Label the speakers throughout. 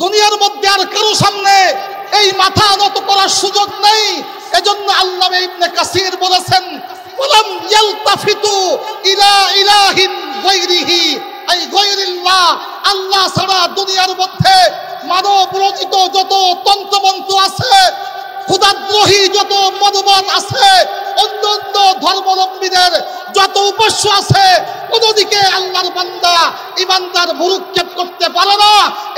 Speaker 1: দুনিয়ার মধ্যে আর কারো সামনে এই মাথা নত করার সুযোগ নেই। এজন্য আল্লামা ইবনে কাসির বলেছেন, ওয়ালাম ইয়ালতাফিতু ইলা ইলাহিন গায়রিহি, আই গায়রিল্লাহ, আল্লাহ ছাড়া দুনিয়ার মধ্যে মানব রচিত যত তন্ত্রমন্ত্র আছে, খোদাদ্রোহী যত মতবাদ আছে, অন্যান্য ধর্মাবলম্বীদের যত উপাস্য আছে, কোনদিকে আল্লাহর বান্দা ইমানদার ভুরুক্ষেপ করতে পারে না,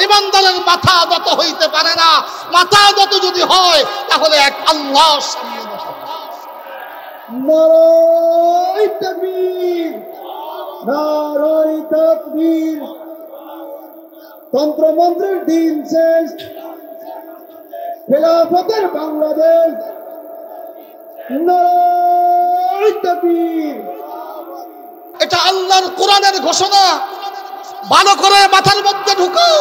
Speaker 1: ইমানদারের মাথা নত হইতে পারে না। মাথা নত যদি হয় তাহলে এক আল্লাহর সামনে বসা।
Speaker 2: নারায়ে তাকবীর, নারায়ে তাকবীর। তন্ত্রমন্ত্রের দিন শেষ, খেলাফতের বাংলাদেশ। নারায়ে তাকবীর।
Speaker 1: এটা আল্লাহর কোরআনের ঘোষণা। ভালো করে মাথার মধ্যে ঢুকাও।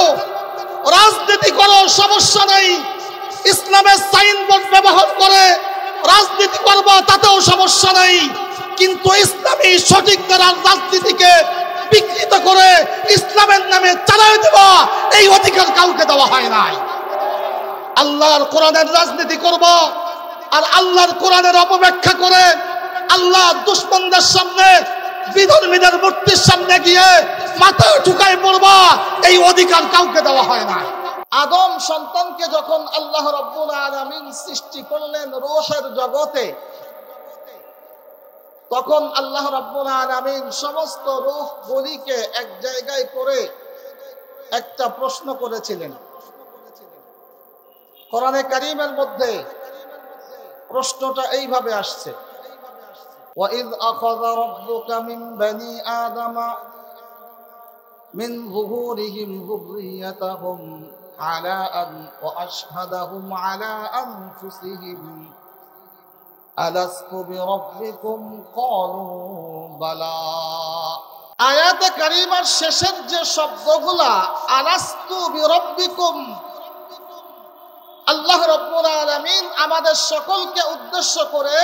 Speaker 1: রাজনীতি করো, সমস্যা নেই। ইসলামের সাইনবোর্ড ব্যবহার করে রাজনীতি করবা, তাতেও সমস্যা নেই। কিন্তু ইসলামী সঠিক ধারার রাজনীতিকে বিকৃত করে ইসলামের নামে চালায় দেওয়া, এই অধিকার কাউকে দেওয়া হয় নাই। আল্লাহর কোরআনের রাজনীতি করবা আর আল্লাহর কোরআনের অপব্যাখ্যা করে আল্লাহ দুশমনদের সামনে, বিধর্মীদের মূর্তির সামনে গিয়ে মাথা ঠুকায় পড়বা, এই অধিকার কাউকে দেওয়া হয় না। আদম সন্তানকে যখন আল্লাহ রাব্বুল আলামিন সৃষ্টি করলেন রূহের জগতে, তখন আল্লাহ রাব্বুল আলামিন সমস্ত রূহগুলিকে এক জায়গায় করে একটা প্রশ্ন করেছিলেন। কোরআনে কারীমের মধ্যে প্রশ্নটা এইভাবে আসছে, وَإِذْ أَخَذَ رَبُّكَ مِنْ بَنِي آدَمَ مِنْ ظُهُورِهِمْ ذُرِّيَّتَهُمْ وَأَشْهَدَهُمْ عَلَى أَنفُسِهِمْ أَلَسْتُ بِرَبِّكُمْ قَالُوا بَلَى। আয়াতে কারীমার শেষের যে শব্দগুলা আলাস্তু বিরব্বিকুম, আল্লাহ রাব্বুল আলামিন আমাদের সকলকে উদ্দেশ্য করে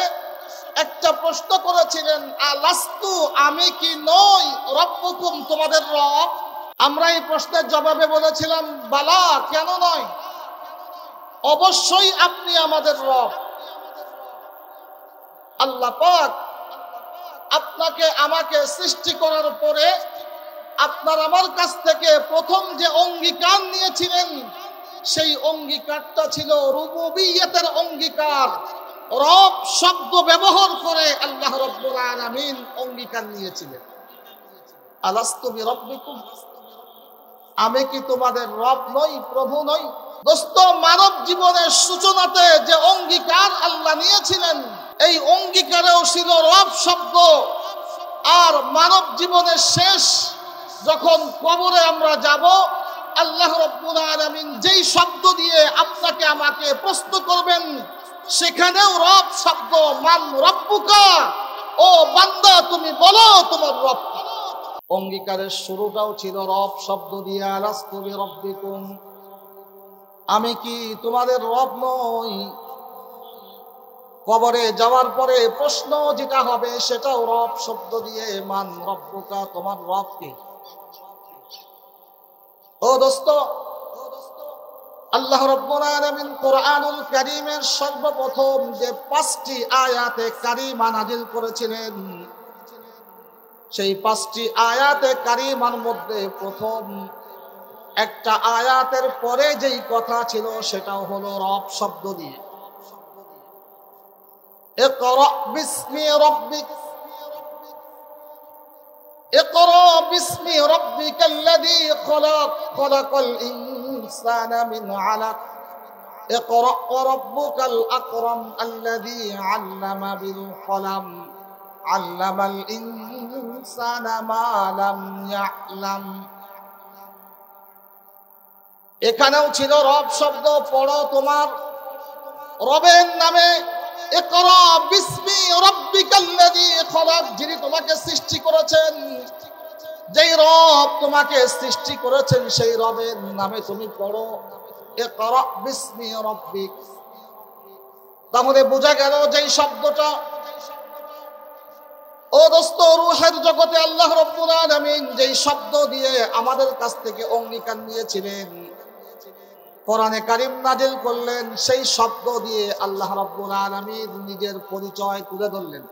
Speaker 1: একটা প্রশ্ন করেছিলেন, আলাস্তু, আমি কি নই, রব্বুকুম, তোমাদের রব? আমরা এই প্রশ্নের জবাবে বলেছিলাম, বালা, কেন নয়, অবশ্যই আপনি আমাদের রব। আল্লাহ পাক আপনাকে আমাকে সৃষ্টি করার পরে আপনার আমার কাছ থেকে প্রথম যে অঙ্গীকার নিয়েছিলেন, সেই অঙ্গীকারটা ছিল রুবুবিয়্যতের অঙ্গীকার। রব শব্দ ব্যবহার করে আল্লাহ রাব্বুল আলামিন অঙ্গীকার নিয়েছিলেন, আলাস্তু বিরব্বিকুম, আমি কি তোমাদের রব নই, প্রভু নই? দোস্ত, মানব জীবনের সূচনাতে যে অঙ্গীকার আল্লাহ নিয়েছিলেন, এই অঙ্গীকারেও ছিল রব শব্দ। আর মানব জীবনের শেষ যখন কবরে আমরা যাব, আল্লাহ রাব্বুল আলামিন যেই শব্দ দিয়ে আপনাকে আমাকে প্রশ্ন করবেন, সেখানেও রব শব্দ, মান রব্বুকা, ও বান্দা তুমি বলো তোমার রব কি। অঙ্গীকারের শুরুটাও ছিল রব শব্দ দিয়ে, আলাস্তু বিরব্বিকুম, আমি কি তোমাদের রব নই? কবরে যাওয়ার পরে প্রশ্ন যেটা হবে সেটাও রব শব্দ দিয়ে, মান রব্বুকা, তোমার রব কি। ও দোস্ত, আল্লাহ রাব্বুল আলামিন কোরআনুল কারীমের সর্বপ্রথম যে 5টি আয়াতে কারীমা নাযিল করেছিলেন, সেই 5টি আয়াতে কারীমার মধ্যে প্রথম একটা আয়াতের পরে যেই কথা ছিল সেটাও হলো রব শব্দ দিয়ে। ইকরা বিসমি রাব্বিক, ইকরা বিসমি রাব্বিকাল্লাযী খলাক, খলাকাল ইনসানা মিন আলাক, ইকরা রাব্বুকাল আকরাম আল্লাযী আল্লামা বিল কলাম, আল্লামাল ইনসানা মা লাম ইয়ালাম। এখানেও ছিল রব শব্দ, পড়ো তোমার রবের নামে, ইকরা বিসমি রাব্বিকাল্লাযী খলাক, যিনি তোমাকে সৃষ্টি করেছেন, যেই রব তোমাকে সৃষ্টি করেছেন সেই রবের নামে তুমি পড়ো, ইকরা বিসমি রাব্বিক। তাহলে বোঝা গেল যেই শব্দটা, ও দোস্ত, রূহের জগতে আল্লাহ রাব্বুল আলামিন যেই শব্দ দিয়ে আমাদের কাছ থেকে অঙ্গীকার নিয়েছিলেন, কোরআনে কারীম নাজিল করলেন, সেই শব্দ দিয়ে আল্লাহ রাব্বুল আলামিন নিজের পরিচয় তুলে ধরলেন।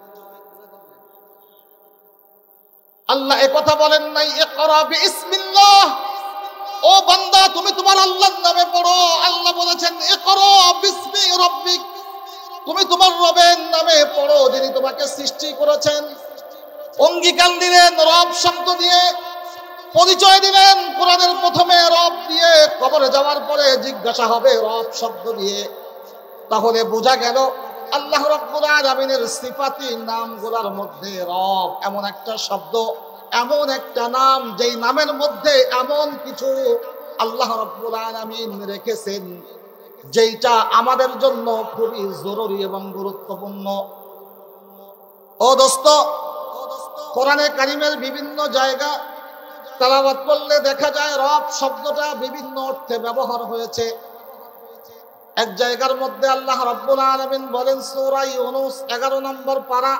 Speaker 1: আল্লাহ একথা বলেন নাই ইকরা বিইসমিল্লাহ, ও বান্দা তুমি তোমার আল্লাহর নামে পড়ো। আল্লাহ বলেছেন ইকরা বিসমি রাব্বিক, তুমি তোমার রবের নামে পড়ো যিনি তোমাকে সৃষ্টি করেছেন। অঙ্গীকার দিলেন রব শব্দ দিয়ে, পরিচয় দিলেন কোরআনের প্রথমে রব দিয়ে, কবরে যাওয়ার পরে জিজ্ঞাসা হবে রব শব্দ দিয়ে। তাহলে বোঝা গেল আল্লাহ রাব্বুল আলামিনের সিফাতি নামগুলোর মধ্যে রব এমন একটা শব্দ, এমন একটা নাম, যেই নামের মধ্যে এমন কিছু আল্লাহ রাব্বুল আলামিন রেখেছেন যেইটা আমাদের জন্য খুবই জরুরি এবং গুরুত্বপূর্ণ। ও দোস্ত, কোরআনে কারীমের বিভিন্ন জায়গা তেলাওয়াত করলে দেখা যায় রব শব্দটা বিভিন্ন অর্থে ব্যবহার হয়েছে। এক জায়গার মধ্যে আল্লাহ রাব্বুল আলামিন বলেন সূরা ইউনূস 11 নম্বর পারা,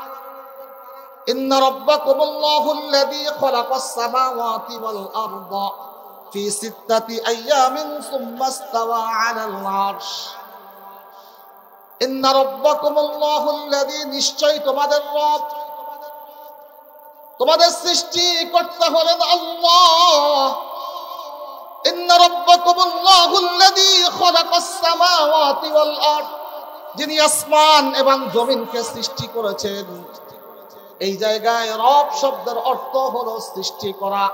Speaker 1: ইন্না রাব্বাকুমুল্লাহুল্লাযী খালাকাস সামাওয়াতি ওয়াল আরদা ফি সিত্তাতি আইয়ামিন সুম্মা ইসতাওয়া আলাল আরশ। ইন্না রাব্বাকুমুল্লাহুল্লাযী, নিশ্চয় তোমাদের রব, তোমাদের সৃষ্টি করতে হলেন আল্লাহ। ইন্না রাব্বাকুমুল্লাহুল্লাযী খালাকাস সামাওয়াতি ওয়াল আরদ, যিনি আসমান এবং জমিনকে সৃষ্টি করেছেন। এই জায়গায় রব শব্দের অর্থ হলো সৃষ্টি করা।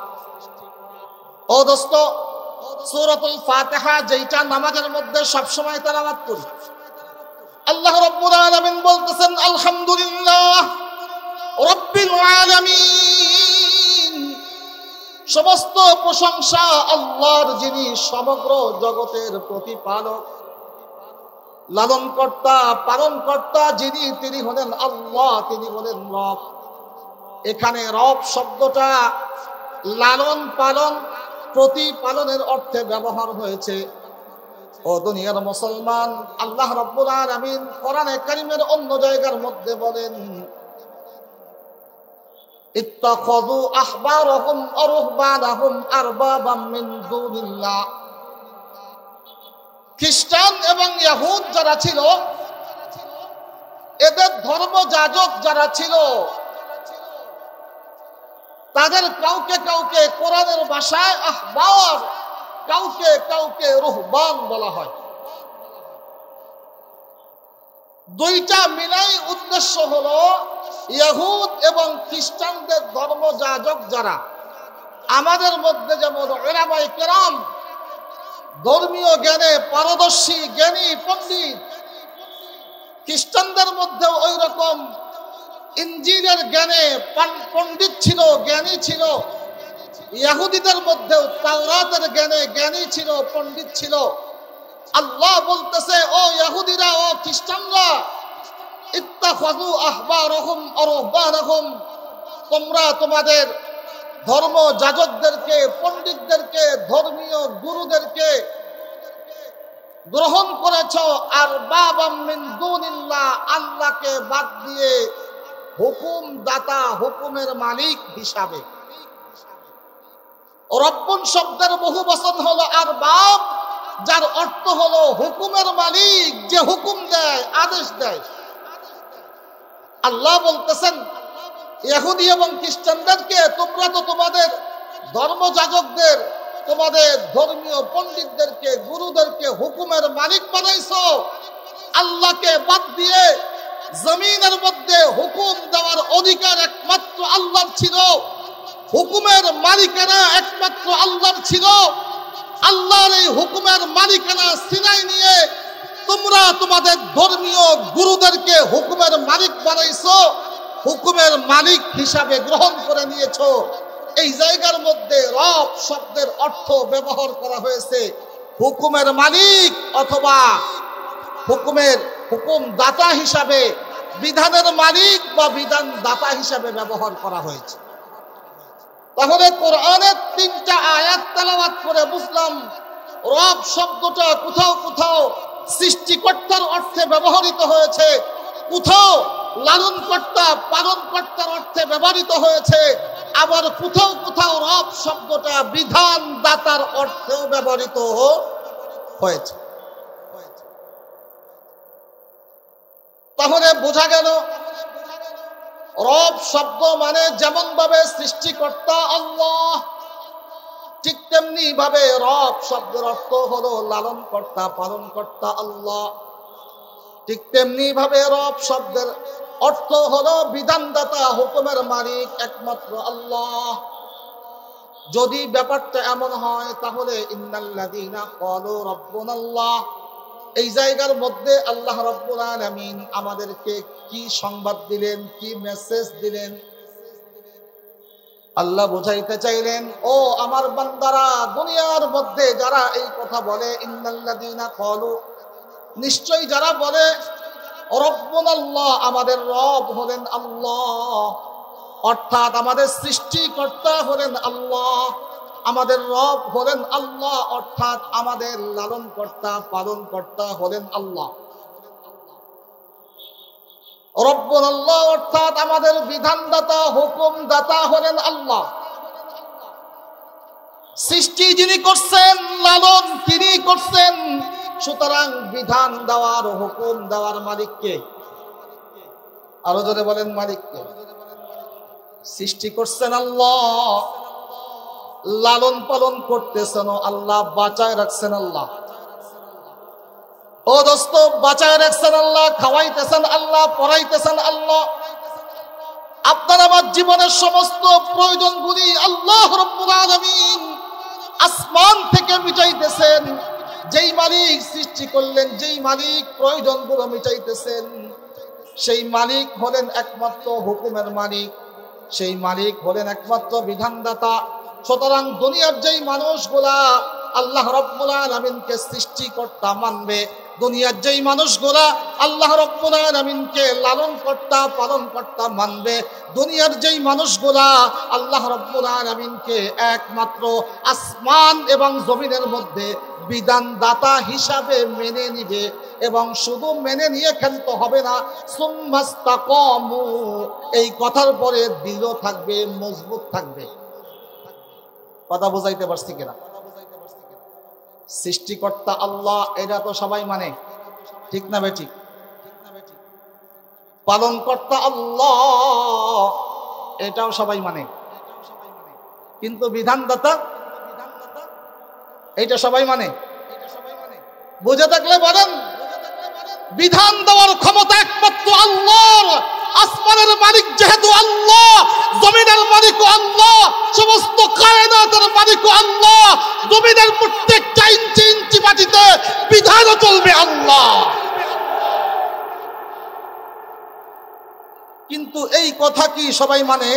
Speaker 1: ও দোস্ত, সূরাতুল ফাতিহা যেটা নামাজের মধ্যে সবসময় তেলাওয়াত করি, আল্লাহ রাব্বুল আলামিন বলতেছেন আলহামদুলিল্লাহ রাব্বিল আলামিন, সমস্ত প্রশংসা আল্লাহর যিনি সমগ্র জগতের প্রতিপালক, লালনকর্তা, পালনকর্তা যিনি, তিনি হলেন আল্লাহ, তিনি হলেন রব। এখানে রব শব্দটা লালন পালন, প্রতিপালনের অর্থে ব্যবহার হয়েছে। ও দুনিয়ার মুসলমান, আল্লাহ রাব্বুল আলামিন কোরআনে কারীমের অন্য জায়গার মধ্যে বলেন ইত্তাখাযু আহবারহুম ওয়া রুহবানাহুম আরবাবাম মিন দুনিল্লাহ। খ্রিস্টান এবং ইহুদ যারা ছিল, এদের ধর্মযাজক যারা ছিল, তাদের কাউকে কাউকে কোরআনের ভাষায় আহবার, কাউকে কাউকে রুহবান বলা হয়। দুইটা মিলাই উদ্দেশ্য হলো ইহুদ এবং খ্রিস্টানদের ধর্মযাজক যারা, আমাদের মধ্যে যেমন উলামায়ে কেরাম ধর্মীয় জ্ঞানে পারদর্শী, জ্ঞানী পণ্ডিত, খ্রিস্টানদের মধ্যে ওই রকম ইনজিলের জ্ঞানে পণ্ডিত ছিল, জ্ঞানী ছিল। ইহুদিদের মধ্যেও তাওরাতের জ্ঞানে জ্ঞানী ছিল, পণ্ডিত ছিল। আল্লাহ বলতেছে ও ইহুদিরা, ও খ্রিস্টানরা, ইত্তাখাযু আহবারহুম ওয়া রুহবানাহুম, তোমরা তোমাদের ধর্মযাজকদেরকে, পণ্ডিতদেরকে, ধর্মীয় গুরুদেরকে গ্রহণ করেছো আরবাবাম মিন দুনিল্লাহ, আল্লাহকে বাদ দিয়ে হুকুম দাতা, হুকুমের মালিক হিসাবে। রব্বুন শব্দের বহু বচন হলো আরবাব, যার অর্থ হলো হুকুমের মালিক, যে হুকুম দেয়, আদেশ দেয়। আল্লাহ বলতেছেন ইহুদি এবং খ্রিস্টানদেরকে, তোমরা তো তোমাদের ধর্মযাজকদের, তোমাদের ধর্মীয় পণ্ডিতদেরকে, গুরুদেরকে হুকুমের মালিক বানাইছো। আল্লাহকে বাদ দিয়ে জমিনের মধ্যে হুকুম দেওয়ার অধিকার একমাত্র আল্লাহর ছিল, হুকুমের মালিকানা একমাত্র আল্লাহর ছিল। আল্লাহর এই হুকুমের মালিকানা ছিনাই নিয়ে তোমরা তোমাদের ধর্মীয় গুরুদেরকে হুকুমের মালিক বানাইছো, হুকুমের মালিক হিসাবে গ্রহণ করে নিয়েছো। এই জায়গার মধ্যে রব শব্দের অর্থ ব্যবহার করা হয়েছে হুকুমের মালিক অথবা হুকুম দাতা হিসাবে, বিধানের মালিক বা বিধান দাতা হিসাবে ব্যবহার করা হয়েছে। তাহলে কোরআনের 3টা আয়াত তেলাওয়াত করে বুঝলাম রব শব্দটা কোথাও কোথাও সৃষ্টিকর্তার অর্থে ব্যবহৃত হয়েছে, কোথাও লালনকর্তা, পালনকর্তার অর্থে ব্যবহৃত হয়েছে, আবার কোথাও কোথাও রব শব্দটা বিধান দাতার অর্থেও ব্যবহৃত হয়েছে। তাহলে বোঝা গেল রব শব্দ মানে যেমন ভাবে সৃষ্টিকর্তা আল্লাহ, ঠিক তেমনি ভাবে রব শব্দের অর্থ হলো লালন কর্তা, পালন কর্তা আল্লাহ। ঠিক তেমনি ভাবে রব শব্দের অর্থ হলো বিধানদাতা, হুকুমের মালিক একমাত্র আল্লাহ। যদি ব্যাপারটা এমন হয় তাহলে ইন্নাল্লাযীনা ক্বালু রাব্বুনাল্লাহ, এই জায়গার মধ্যে আল্লাহ রাব্বুল আলামিন আমাদেরকে কি সংবাদ দিলেন, কি মেসেজ দিলেন? আল্লাহ বুঝাইতে চাইলেন, ও আমার বান্দারা, দুনিয়ার মধ্যে যারা এই কথা বলে ইন্নাল্লাযীনা ক্বালু, নিশ্চয়ই যারা বলে রব্বুনাল্লাহ, আমাদের রব হলেন আল্লাহ, অর্থাৎ আমাদের সৃষ্টিকর্তা হলেন আল্লাহ, আমাদের রব হলেন আল্লাহ, অর্থাৎ আমাদের লালন কর্তা, পালন কর্তা হলেন আল্লাহ। রব্বুনাল্লাহ অর্থাৎ আমাদের বিধানদাতা, হুকুমদাতা হলেন আল্লাহ। সৃষ্টি যিনি করছেন, লালন তিনি করছেন, সুতরাং বিধান দেওয়ার, হুকুম দেওয়ার মালিককে? আরো জোরে বলেন, মালিককে? সৃষ্টি করছেন আল্লাহ, লালন পালন করতেছেন আল্লাহ, বাঁচায় রাখছেন আল্লাহ। ও দোস্ত, বাঁচায় রাখছেন আল্লাহ, খাওয়াইতেছেন আল্লাহ, পড়াইতেছেন আল্লাহ। আপনার আমার জীবনের সমস্ত প্রয়োজনগুলি আল্লাহ রাব্বুল আলামিন আসমান থেকে মিটাইতেছেন। যেই মালিক সৃষ্টি করলেন, যেই মালিক প্রয়োজনগুলো মিটাইতেছেন, সেই মালিক হলেন একমাত্র হুকুমের মালিক, সেই মালিক হলেন একমাত্র বিধানদাতা। সুতরাং দুনিয়ার যেই মানুষগুলা আল্লাহ রাব্বুল আলামিনকে সৃষ্টিকর্তা মানবে, দুনিয়ার যেই মানুষগুলা আল্লাহ রাব্বুল আলামিনকে লালন কর্তা, পালন কর্তা মানবে, দুনিয়ার যেই মানুষগুলা আল্লাহ রাব্বুল আলামিনকে একমাত্র আসমান এবং জমিনের মধ্যে বিধানদাতা হিসাবে মেনে নিবে, এবং শুধু মেনে নিয়ে খেলতে হবে না, সুম্মাস্তাকামু, এই কথার পরে দৃঢ় থাকবে, মজবুত থাকবে। কথা বুঝাইতে পারছি কিনা? সৃষ্টিকর্তা আল্লাহ, এটা তো সবাই মানে, ঠিক না বেঠিক? পালন কর্তা আল্লাহ, এটাও সবাই মানে, কিন্তু বিধানদাতা এটা সবাই মানে? বুঝে থাকলে বলেন, বিধান দেওয়ার ক্ষমতা একমাত্র আল্লাহর। আসমানের মালিক যেহেতু আল্লাহ, জমিনের মালিক আল্লাহ, সমস্ত কায়নাতের মালিক আল্লাহ, জমিনের প্রত্যেকটা ইঞ্চি ইঞ্চি মাটিতে বিধানও চলবে আল্লাহ। কিন্তু এই কথা কি সবাই মানে?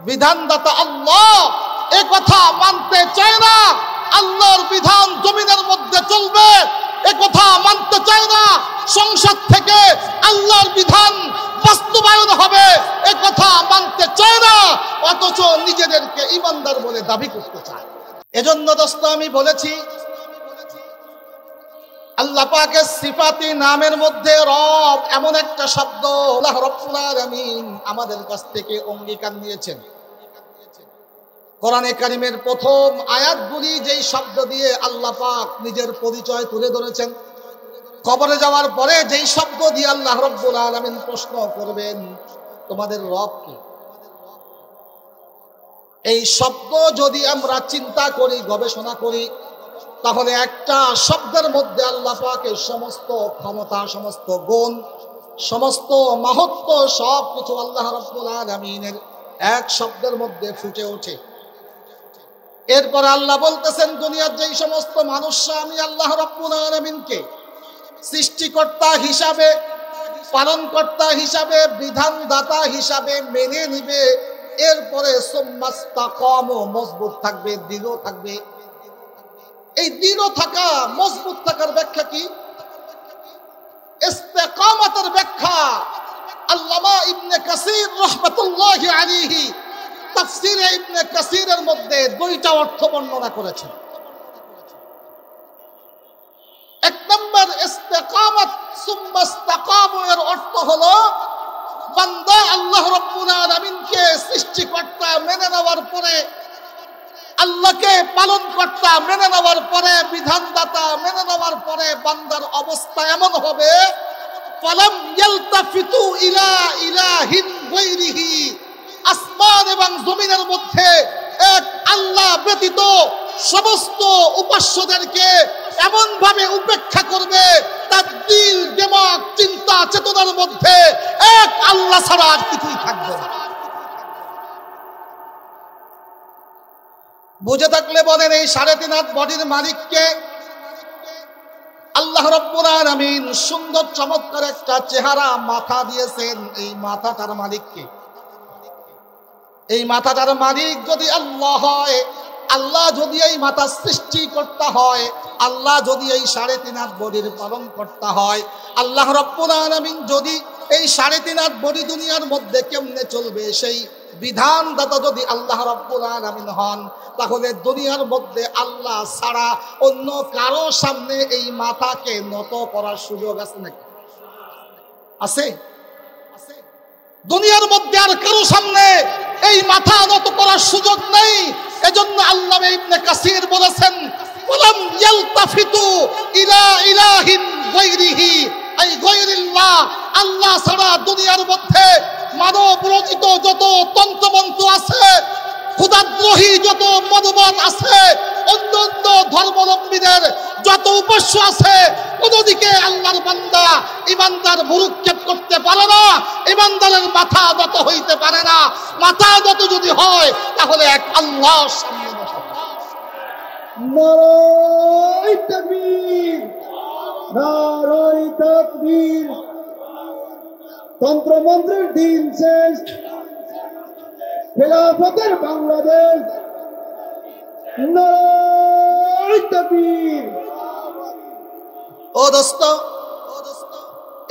Speaker 1: বিধানদাতা আল্লাহ, এ কথা মানতে চায় না। আল্লাহর বিধান জমিনের মধ্যে চলবে, এ কথা মানতে চায় না। সংসদ থেকে আল্লাহর বিধান বাস্তবায়ন হবে, এ কথা মানতে চায় না, অথচ নিজেদেরকে ইমানদার বলে দাবি করতে চায়। এজন্য দোস্ত আমি বলেছি, আল্লাহ পাকের সিফাতি নামের মধ্যে রব এমন একটা শব্দ আল্লাহ রাব্বুল আলামিন আমাদের কাছ থেকে অঙ্গীকার নিয়েছেন। কোরআনে কারিমের প্রথম আয়াতগুলি যেই শব্দ দিয়ে আল্লাহ পাক নিজের পরিচয় তুলে ধরেছেন, কবরে যাওয়ার পরে যেই শব্দ দিয়ে আল্লাহ রাব্বুল আলামিন প্রশ্ন করবেন, তোমাদের রব কে? এই শব্দ যদি আমরা চিন্তা করি, গবেষণা করি, তাহলে একটা শব্দের মধ্যে আল্লাহ পাকের সমস্ত ক্ষমতা, সমস্ত গুণ, সমস্ত মাহাত্ম্য, সবকিছু আল্লাহ রাব্বুল আলামিনের এক শব্দের মধ্যে ফুটে ওঠে। এরপরে আল্লাহ বলতেছেন, দুনিয়ার যেই সমস্ত মানুষরা আমি আল্লাহ রাব্বুল আলামিনকে সৃষ্টিকর্তা হিসাবে, পালনকর্তা হিসাবে, বিধানদাতা হিসাবে মেনে নিবে, এরপরে সুম্মাস্তাকামু, মজবুত থাকবে, দৃঢ় থাকবে। এই দৃঢ় থাকা, মজবুত থাকার ব্যাখ্যা কি? ইস্তিকামাতের ব্যাখ্যা আল্লামা ইবনে কাসির রাহমাতুল্লাহি আলাইহি তাফসীরে ইবনে কাসিরের মধ্যে দুইটা অর্থ বর্ণনা করেছেন। এক নম্বর, ইস্তিকামাত সুম্মাস্তাকামু এর অর্থ হলো বান্দা আল্লাহ রাব্বুল আলামিনকে সৃষ্টিকর্তা মেনে নেওয়ার পরে আল্লাহকে পালন কর্তা মেনে নেওয়ার পরে, বিধানদাতা মেনে নেওয়ার পরে বান্দার অবস্থা এমন হবে, ফালাম ইয়ালতাফিতু ইলা ইলাহিন গায়রিহি, আসমান এবং জমিনের মধ্যে এক আল্লাহ ব্যতীত সমস্ত উপাস্যদেরকে এমন ভাবে উপেক্ষা করবে, তার দিল, দিমাগ, চিন্তা চেতনার মধ্যে এক আল্লাহ ছাড়া আর কিছুই থাকবে না। বুঝে থাকলে বলেন, এই 3.5 হাত বডির মালিককে আল্লাহ রাব্বুল আলামিন সুন্দর চমৎকার একটা চেহারা, মাথা দিয়েছেন। এই মাথাটার মালিককে, এই মাথাটার মালিক যদি আল্লাহ হয়, আল্লাহ যদি এই মাথা সৃষ্টি করতে হয়, আল্লাহ যদি এই 3.5 হাত বডির পালন করতে হয়, আল্লাহ রাব্বুল আলামিন যদি এই 3.5 হাত বডি দুনিয়ার মধ্যে কেমনে চলবে সেই বিধানদাতা যদি আল্লাহ রাব্বুল আলামিন হন, তাহলে দুনিয়ার মধ্যে আল্লাহ ছাড়া অন্য কারো সামনে এই মাথাকে নত করার সুযোগ আছে নাকি? আছে? দুনিয়ার মধ্যে আর কারো সামনে এই মাথা নত করার সুযোগ নেই। এজন্য আল্লামা ইবনে কাসির বলেছেন, ওয়ালাম ইয়ালতাফিতু ইলা ইলাহিন গায়রিহি, এই গায়রিল্লাহ, আল্লাহ ছাড়া দুনিয়ার মধ্যে মানব রচিত যত তন্ত্রমন্ত্র আছে, খোদাদ্রোহী যত মতবাদ আছে, অন্যান্য ধর্মাবলম্বীদের যত উপাস্য আছে, কোনদিকে আল্লাহর বান্দা ইমানদার ভুরুক্ষেপ করতে পারে না, ইমানদারের মাথা নত হইতে পারে না। মাথা নত যদি হয় তাহলে এক আল্লাহর সামনে বসা।
Speaker 2: নারায়ে তাকবীর, নারায়ে তাকবীর। তন্ত্রমন্ত্রের দিন শেষ, খেলাফতের বাংলাদেশ। নারায়ে তাকবীর।
Speaker 1: ও দোস্ত,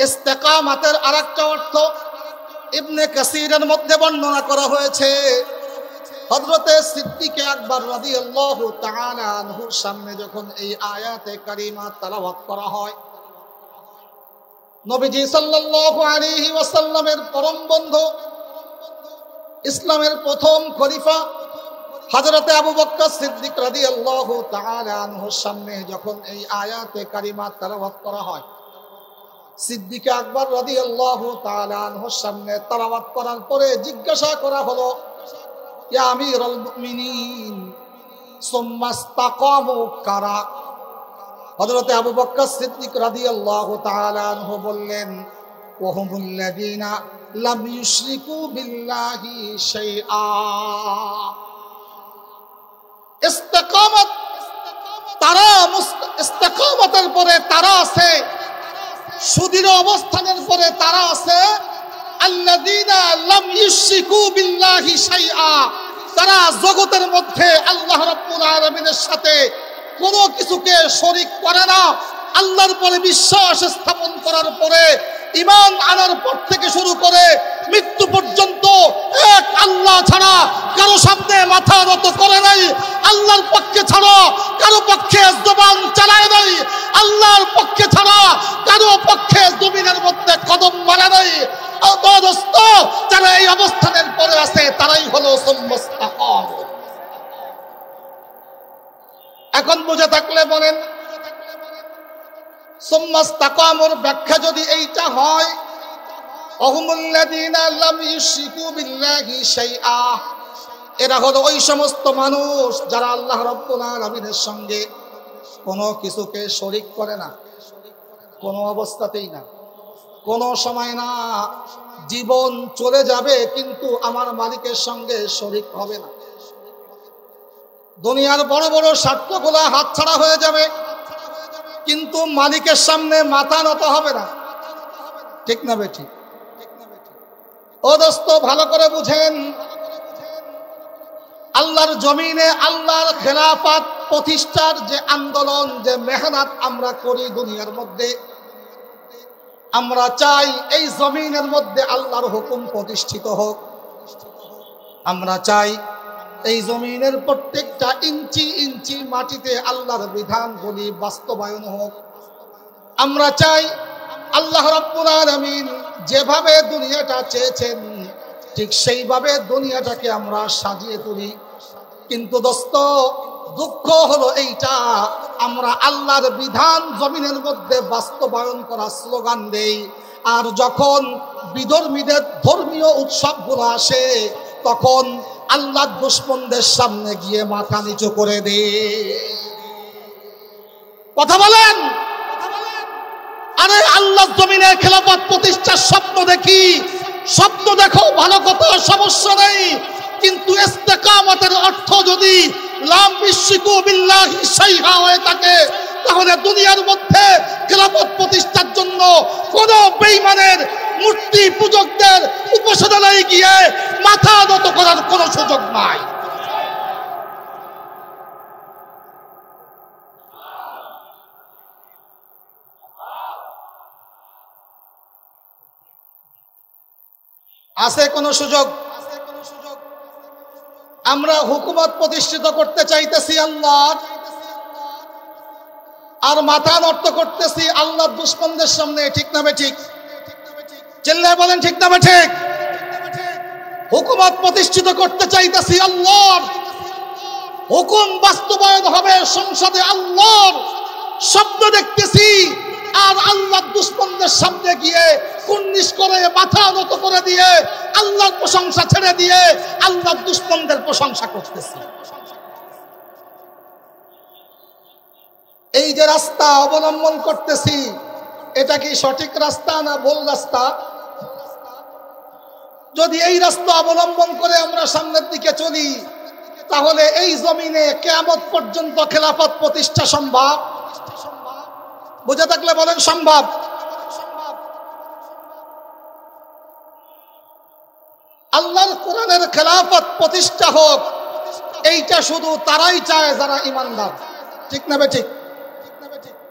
Speaker 1: ইস্তেকামাতের আরেকটা অর্থ ইবনে কাসিরের মধ্যে বর্ণনা করা হয়েছে। হযরতে সিদ্দিক আকবর রাদিয়াল্লাহু তাআলা আনহুর সামনে যখন এই আয়াতে কারিমা তেলাওয়াত করা হয়, নবীজি সাল্লাল্লাহু আলাইহি ওয়াসাল্লামের পরম বন্ধু, ইসলামের প্রথম খলিফা হযরতে আবু বকর সিদ্দিক রাদিয়াল্লাহু তাআলা আনহুর সামনে যখন এই আয়াতে কারিমা তেলাওয়াত করা হয়, সিদ্দিক আকবর রাদিয়াল্লাহু তাআলা আনহুর সামনে তেলাওয়াত করার পরে জিজ্ঞাসা করা হলো, ইয়া আমিরুল মুমিনিন সুম্মা ইসতাকামু কারা? হযরতে আবু বকর সিদ্দিক রাদিয়াল্লাহু তাআলা আনহু বললেন, ওয়াহুমুল্লাযীনা লাম ইউশরিকু বিল্লাহি শাইআ। ইস্তিকামত, তারা ইস্তিকামতের পরে তারা আছে, সুদৃঢ় অবস্থানের পরে তারা আছে, আল্লাযীনা লাম ইউশরিকু বিল্লাহি শাইআ, তারা জগতের মধ্যে আল্লাহ রাব্বুল আলামিনের সাথে কোনো কিছুকে শরীক করে না। আল্লাহর পরে বিশ্বাস স্থাপন করার পরে, ঈমান আনার পর থেকে শুরু করে মৃত্যু পর্যন্ত এক আল্লাহ ছাড়া কারো সামনে মাথা নত করে নাই, আল্লাহর পক্ষে ছাড়া কারো পক্ষে জবান চালায় নাই, আল্লাহর পক্ষে ছাড়া কারো পক্ষে জমিনের মধ্যে কদম মারে নাই। দোস্ত, যারা এই অবস্থানের পরে আছে তারাই হলো মুস্তাকাম। এখন বুঝে থাকলে বলেন, সুম্মাস্তাকামুর ব্যাখ্যা যদি এইটা হয়, ওহুমুল্লাযীনা লাম ইউশরিকু বিল্লাহি শাইআ, এরা হলো ওই সমস্ত মানুষ যারা আল্লাহ রাব্বুল আলামিনের সঙ্গে কোনো কিছুকে শরীক করে না, কোনো অবস্থাতেই না, কোনো সময় না। জীবন চলে যাবে কিন্তু আমার মালিকের সঙ্গে শরীক হবে না। দুনিয়ার বড় বড় স্বার্থগুলা হাতছাড়া হয়ে যাবে কিন্তু মালিকের সামনে মাথা নত হবে না। ঠিক না বেঠিক? ও দোস্ত, ভালো করে বুঝেন, আল্লাহর জমিনে আল্লাহর খেলাফত প্রতিষ্ঠার যে আন্দোলন, যে মেহনত আমরা করি দুনিয়ার মধ্যে, আমরা চাই এই জমিনের মধ্যে আল্লাহর হুকুম প্রতিষ্ঠিত হোক। আমরা চাই এই জমিনের প্রত্যেকটা ইঞ্চি ইঞ্চি মাটিতে আল্লাহর বিধানগুলি বাস্তবায়ন হোক। আমরা চাই আল্লাহ রাব্বুল আলামিন যেভাবে দুনিয়াটা চেয়েছেন ঠিক সেইভাবে দুনিয়াটাকে আমরা সাজিয়ে তুলি। কিন্তু দোস্ত, দুঃখ হলো এইটা, আমরা আল্লাহর বিধান জমিনের মধ্যে বাস্তবায়ন করার স্লোগান দেই, আর যখন বিধর্মীদের ধর্মীয় উৎসবগুলো আসে তখন আল্লাহর দুশমনদের সামনে গিয়ে মাথা নিচু করে দেয়। কথা বলেন। আরে আল্লাহর জমিনে খেলাফত প্রতিষ্ঠার স্বপ্ন দেখি, স্বপ্ন দেখো, ভালো কথা, সমস্যা নেই, কিন্তু ইস্তেকামতের অর্থ যদি লাম ইশরিকু বিল্লাহি শাইআ হয়ে থাকে, তাহলে দুনিয়ার মধ্যে খেলাফত প্রতিষ্ঠার জন্য কোন বেঈমানের মূর্তি পূজকদের উপাসনালয়ে গিয়ে মাথা নত করার কোন সুযোগ নাই। আছে কোন সুযোগ? আমরা হুকুমত প্রতিষ্ঠিত করতে চাইতেছি আল্লাহর, আর মাথা নত করতেছি আল্লাহর দুশমনদের সামনে। ঠিক না ঠিক? চিল্লায় বলেন ঠিক না ঠিক? হুকুমত প্রতিষ্ঠিত করতে চাইতেছি আল্লাহর, হুকুম বাস্তবায়ন হবে সংসদে আল্লাহর, স্বপ্ন দেখতেছি, আর আল্লাহর দুশমনদের সামনে গিয়ে কুর্নিশ করে মাথা নত করে দিয়ে আল্লাহর প্রশংসা ছেড়ে দিয়ে আল্লাহর দুশমনদের প্রশংসা করতেছি। এই যে রাস্তা অবলম্বন করতেছি, এটা কি সঠিক রাস্তা না ভুল রাস্তা? যদি এই রাস্তা অবলম্বন করে আমরা সামনের দিকে চলি, তাহলে এই জমিনে কিয়ামত পর্যন্ত খেলাফত প্রতিষ্ঠা সম্ভব। বুঝে থাকলে বলেন সম্ভব। আল্লাহর কোরআনের খেলাফত প্রতিষ্ঠা হোক, এইটা শুধু তারাই চায় যারা ঈমানদার। ঠিক না ঠিক?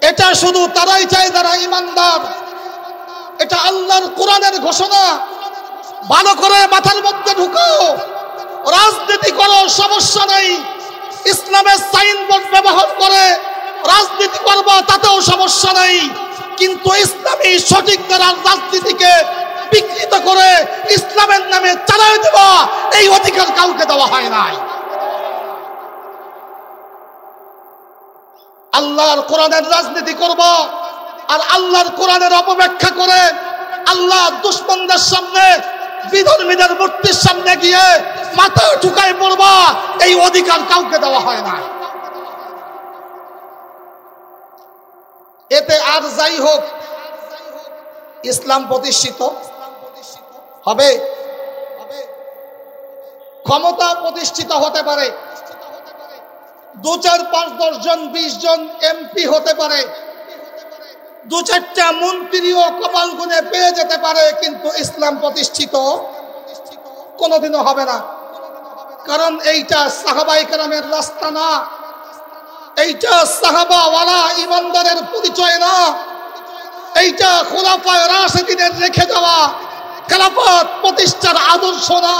Speaker 1: এটা শুধু তারাই চায় যারা ঈমানদার। এটা আল্লাহর কোরআনের ঘোষণা। ভালো করে মাথার মধ্যে ঢুকাও। রাজনীতি করো, সমস্যা নেই, ইসলামের সাইনবোর্ড ব্যবহার করে রাজনীতি করবা, তাতেও সমস্যা নেই, কিন্তু ইসলামী সঠিক দ্বারার রাজনীতিকে বিকৃত করে ইসলামের নামে চালায় দেওয়া, এই অধিকার কাউকে দেওয়া হয় নাই। আল্লাহর কোরআনের রাজনীতি করবা আর আল্লাহর কোরআনের অপব্যাখ্যা করে আল্লাহর দুশমনদের সামনে, বিধর্মীদের মূর্তির সামনে গিয়ে মাথা ঠুকায় পড়বা, এই অধিকার কাউকে দেওয়া হয় না। এতে আর যাই হোক, ইসলাম প্রতিষ্ঠিত হবে, ক্ষমতা প্রতিষ্ঠিত হতে পারে, 2, 4, 5, 10 জন 20 জন এমপি হতে পারে, 2-4টা মন্ত্রীও কপাল গুনে পেয়ে যেতে পারে, কিন্তু ইসলাম প্রতিষ্ঠিত কোনোদিনও হবে না। কারণ এইটা সাহাবায়ে কেরামের রাস্তা না, এইটা সাহাবাওয়ালা ইমানদারের পরিচয় না, এইটা খুলাফায়ে রাশিদিনের রেখে যাওয়া খেলাফত প্রতিষ্ঠার আদর্শ না,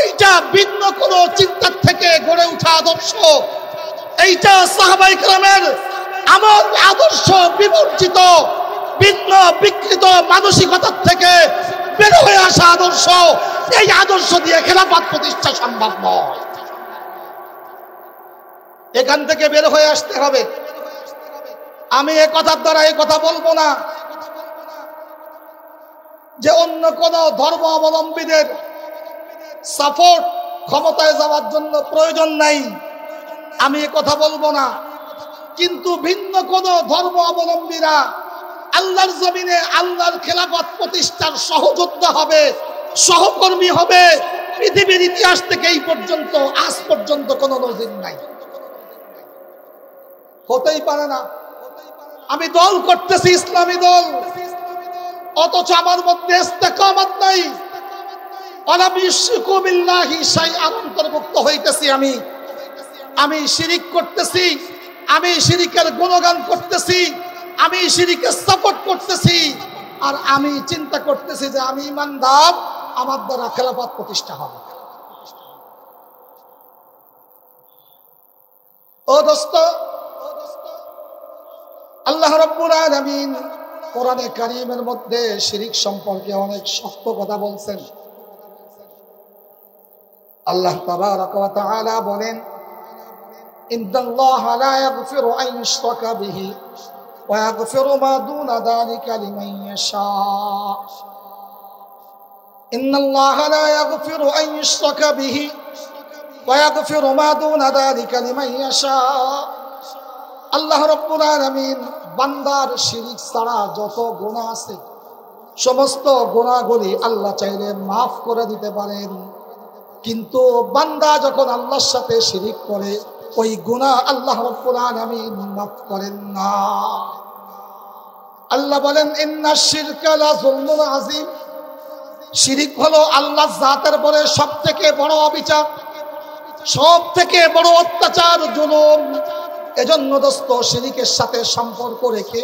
Speaker 1: এইটা ভিন্ন কোন চিন্তা থেকে গড়ে ওঠা আদর্শ। এইটা সাহাবায়ে কেরামের আমল আদর্শ বিবর্জিত, ভিন্ন বিকৃত মানসিকতা থেকে বের হয়ে আসা আদর্শ। এই আদর্শ দিয়ে খেলাফত প্রতিষ্ঠা সম্ভব নয়। এখান থেকে বের হয়ে আসতে হবে। আমি এই কথার দ্বারা এই কথা বলবো না যে অন্য কোন ধর্ম অবলম্বীদের সাপোর্ট ক্ষমতায় যাওয়ার জন্য প্রয়োজন নাই, আমি এই কথা বলবো না। কিন্তু ভিন্ন কোন ধর্ম অবলম্বীরা আল্লাহর জমিনে আল্লাহর খেলাফত প্রতিষ্ঠার সহযোদ্ধা হবে, সহকর্মী হবে, পৃথিবীর ইতিহাস থেকে এই পর্যন্ত আজ পর্যন্ত কোন নজির নাই। হতেই পারে না। আমি দল করতেছি, ইসলামী দল, অথচ আমার মধ্যে ইস্তেকামত নাই। ওয়ালাম ইশরিকু বিল্লাহি শাইআন অন্তর্ভুক্ত হইতেছি আমি শিরিক করতেছি, আমি শিরিকের গুণগান করতেছি, আমি শিরিকের সাপোর্ট করতেছি, আর আমি চিন্তা করতেছি যে আমি ঈমানদার, আমার দ্বারা খেলাফত প্রতিষ্ঠা হবে। ও দোস্ত, আল্লাহ রাব্বুল আলামিন কোরআনে কারীমের মধ্যে শিরিক সম্পর্কে অনেক শক্ত কথা বলছেন। আল্লাহ তাবারাক ওয়া তাআলা বলেন, ইন্নাল্লাহা লা ইয়াগফিরু আন ইউশরাকা বিহি ওয়া ইয়াগফিরু মা দুনা যালিকা লিমান ইয়াশা। ইন্নাল্লাহা লা ইয়াগফিরু আন ইউশরাকা বিহি ওয়া ইয়াগফিরু মা দুনা যালিকা লিমান ইয়াশা। আল্লাহ রাব্বুল আলামিন বান্দার শিরক ছাড়া যত গুনাহ আছে সমস্ত গুনাহগুলি আল্লাহ চাইলে মাফ করে দিতে পারেন, কিন্তু বান্দা যখন আল্লাহর সাথে শিরক করে ওই গুনাহ আল্লাহ রাব্বুল আলামিন মাফ করেন না। আল্লাহ বলেন, ইন্নাশ শিরকা লা যুলমুন আযীম। শিরক হলো আল্লাহর জাতের পরে সবথেকে বড় অবিচার, সবথেকে বড় অত্যাচার, জুলুম। এজন্য দোস্ত, শিরকের সাথে সম্পর্ক রেখে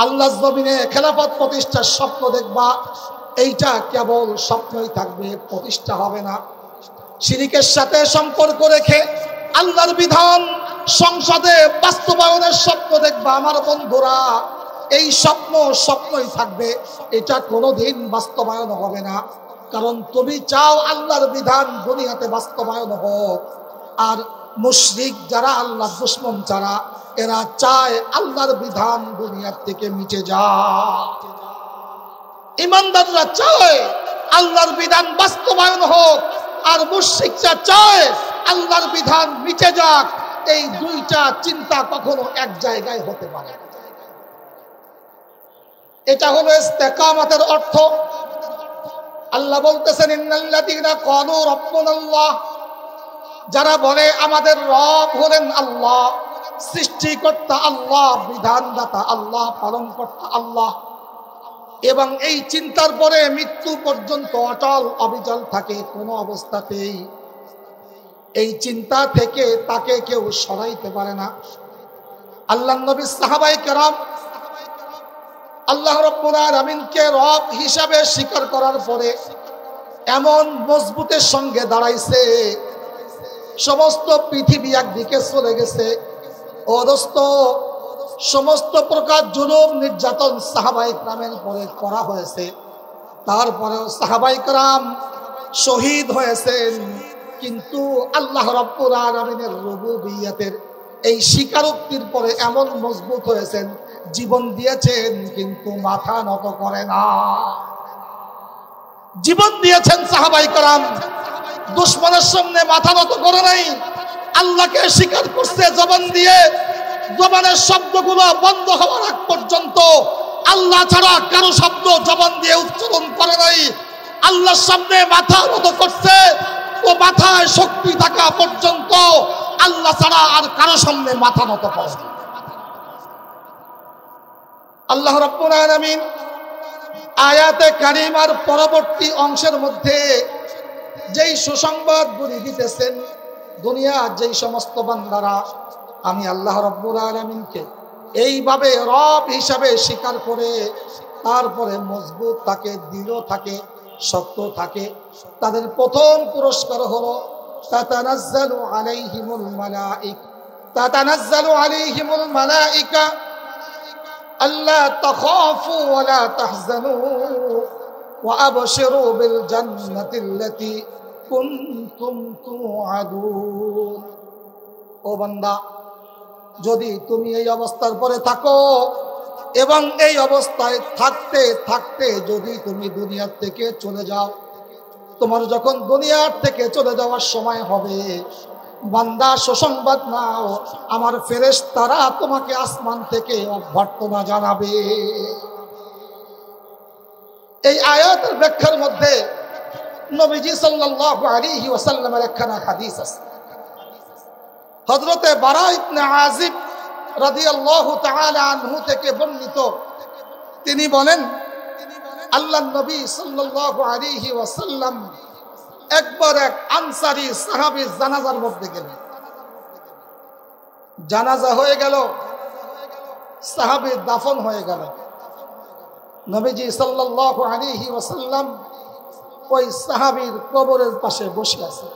Speaker 1: আল্লাহর জমিনে খেলাফত প্রতিষ্ঠার স্বপ্ন দেখবা, এইটা কেবল স্বপ্নই থাকবে, প্রতিষ্ঠা হবে না। শিরকের সাথে সম্পর্ক রেখে আল্লাহর বিধান সংসদে বাস্তবায়নের স্বপ্ন দেখবা আমার বন্ধুরা, এই স্বপ্ন স্বপ্নই থাকবে, এটা কোনোদিন বাস্তবায়ন হবে না। কারণ তুমি চাও আল্লাহর বিধান দুনিয়াতে বাস্তবায়ন হোক, আর মুশরিক যারা আল্লাহর দুশমন যারা, এরা চায় আল্লাহর বিধান দুনিয়ার থেকে মিটে যায়। ইমানদাররা চায় আল্লাহর বিধান বাস্তবায়ন হোক, আর মুশরিকরা চায় আল্লাহর বিধান মিটে যাক। এই দুইটা চিন্তা কখনো এক জায়গায় হতে পারে না। এটা হলো ইস্তেকামতের অর্থ। আল্লাহ বলতেছেন, ইন্নাল্লাযীনা ক্বালু রাব্বুনাল্লাহ, যারা বলে আমাদের রব হলেন আল্লাহ, সৃষ্টিকর্তা আল্লাহ, বিধানদাতা আল্লাহ, পালনকর্তা আল্লাহ, এবং এই চিন্তার পরে মৃত্যু পর্যন্ত অটল অবিচল থাকে, কোনো অবস্থাতেই এই চিন্তা থেকে তাকে কেউ সরাইতে পারে না। আল্লাহর নবী সাহাবায়ে কেরাম আল্লাহ রাব্বুল আলামিনকে রব হিসাবে স্বীকার করার পরে এমন মজবুতের সঙ্গে দাঁড়াইছে, সমস্ত পৃথিবী একদিকে চলে গেছে। ও দোস্ত, সমস্ত প্রকার জুলুম নির্যাতন সাহাবায়ে কেরামের পরে করা হয়েছে, তারপরেও সাহাবায়ে কেরাম শহীদ হয়েছেন, কিন্তু আল্লাহ রাব্বুল আলামিনের রুবুবিয়্যাতের এই স্বীকারোক্তির পরে এমন মজবুত হয়েছেন, জীবন দিয়েছেন কিন্তু মাথা নত করে না। জীবন দিয়েছেন সাহাবায়ে কেরাম, দুশমনের সামনে মাথা নত করে নাই, আল্লাহকে স্বীকার করছে জবান দিয়ে। জবানের শব্দগুলো বন্ধ হওয়ার আগ পর্যন্ত আল্লাহ ছাড়া কারো শব্দ জবান দিয়ে উচ্চারণ করে নাই। আল্লাহর সামনে মাথা নত করছে, ও মাথায় শক্তি থাকা পর্যন্ত আল্লাহ ছাড়া আর কারো সামনে মাথা নত করে না। আল্লাহ রাব্বুল আলামিন আয়াতে কারিমার পরবর্তী অংশের মধ্যে যেই সুসংবাদগুলি দিতেছেন, দুনিয়ার যেই সমস্ত বান্দারা আমি আল্লাহ রাব্বুল আলামিনকে এইভাবে রব হিসাবে স্বীকার করে তারপরে মজবুত থাকে, দৃঢ় থাকে, শক্ত থাকে, তাদের প্রথম পুরস্কার হলো তাতানাজ্জালু আলাইহিমুল মালাইকা আল্লা তাখাফু ওয়া লা তাহজানু ওয়া আবশিরু বিল জান্নাতিল্লাতী কুনতুম তুআদুন। ও বান্দা, যদি তুমি এই অবস্থার পরে থাকো এবং এই অবস্থায় থাকতে থাকতে যদি তুমি দুনিয়ার থেকে চলে যাও, তোমার যখন দুনিয়ার থেকে চলে যাওয়ার সময় হবে, বান্দা সুসংবাদ নাও, আমার ফেরেশতারা তোমাকে আসমান থেকে অভ্যর্থনা জানাবে। এই আয়াতের ব্যাখ্যার মধ্যে নবীজি সাল্লাল্লাহু আলাইহি ওয়াসাল্লামের একখানা হাদিস আছে। হযরতে বারা ইবনে আযিব রাদিয়াল্লাহু তাআলা আনহু থেকে বর্ণিত, তিনি বলেন, আল্লাহর নবী সাল্লাল্লাহু আলাইহি ওয়াসাল্লাম একবার এক আনসারী সাহাবীর জানাজার মধ্যে গেলেন। জানাজা হয়ে গেল, সাহাবী দাফন হয়ে গেল। নবীজি সাল্লাল্লাহু আলাইহি ওয়াসাল্লাম ওই সাহাবীর কবরের পাশে বসে আছেন।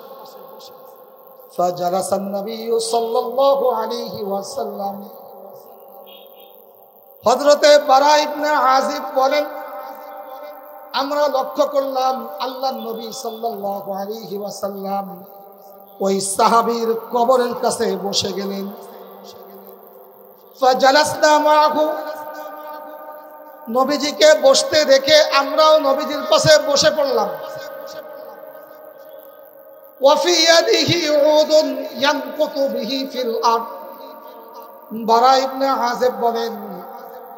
Speaker 1: فجلس النبي صلى الله عليه وسلم, হযরতে বারা ইবনে আযিব বলেন, আমরা লক্ষ্য করলাম আল্লাহর নবী সাল্লাল্লাহু আলাইহি ওয়াসাল্লাম ওই সাহাবীর কবরের কাছে বসে গেলেন। ফাজালাসনা মাহু, নবীজিকে বসতে দেখে আমরাও নবীজির পাশে বসে পড়লাম। ওয়াফি ইয়াদিহি উদুন ইয়ানকুতু বিহি ফিল আরদ, বারা ইবনে আযিব বলেন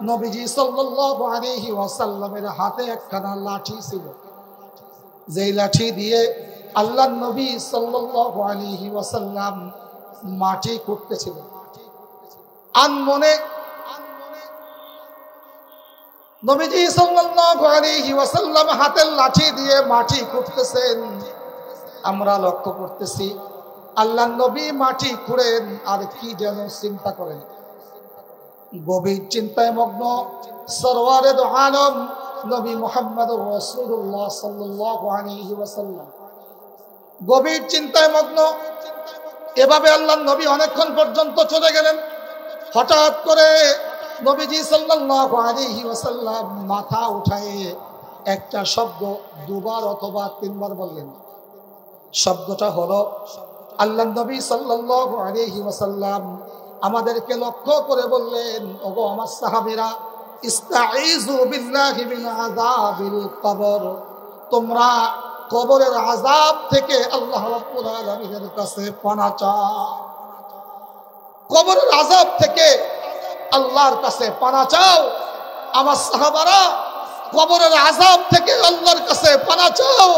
Speaker 1: নবীজি সাল্লাল্লাহু আলাইহি ওয়াসাল্লামের হাতে একখানা লাঠি ছিল, যেই লাঠি দিয়ে আল্লাহর নবী সাল্লাল্লাহু আলাইহি ওয়াসাল্লাম মাটি খুঁড়তেছিলেন। আনমনে নবীজি সাল্লাল্লাহু আলাইহি ওয়াসাল্লাম হাতের লাঠি দিয়ে মাটি খুঁড়তেছেন। আমরা লক্ষ্য করতেছি আল্লাহর নবী মাটি খুঁড়েন আর কি যেন চিন্তা করেন। গভীর চিন্তায় মগ্ন সরওয়ারে দো আলম নবী মুহাম্মদুর রাসূলুল্লাহ সাল্লাল্লাহু আলাইহি ওয়াসাল্লাম গভীর চিন্তায় মগ্ন। এভাবে আল্লাহর নবী অনেকক্ষণ পর্যন্ত চলে গেলেন। হঠাৎ করে নবীজি সাল্লাল্লাহু আলাইহি ওয়াসাল্লাম মাথা উঠায়ে একটা শব্দ দুবার অথবা তিনবার বললেন। শব্দটা হলো, আল্লাহর নবী সাল্লাল্লাহু আলাইহি ওয়াসাল্লাম আমাদেরকে লক্ষ্য করে বললেন, ওগো আমার সাহাবীরা, ইস্তাঈযু বিল্লাহি মিন আযাবিল কবর, তোমরা কবরের আযাব থেকে আল্লাহ রাব্বুল আলামিনের কাছে পানাহ চাও। কবরের আযাব থেকে আল্লাহর কাছে পানাহ চাও। আমার সাহাবারা কবরের আযাব থেকে আল্লাহর কাছে পানাহ চাও,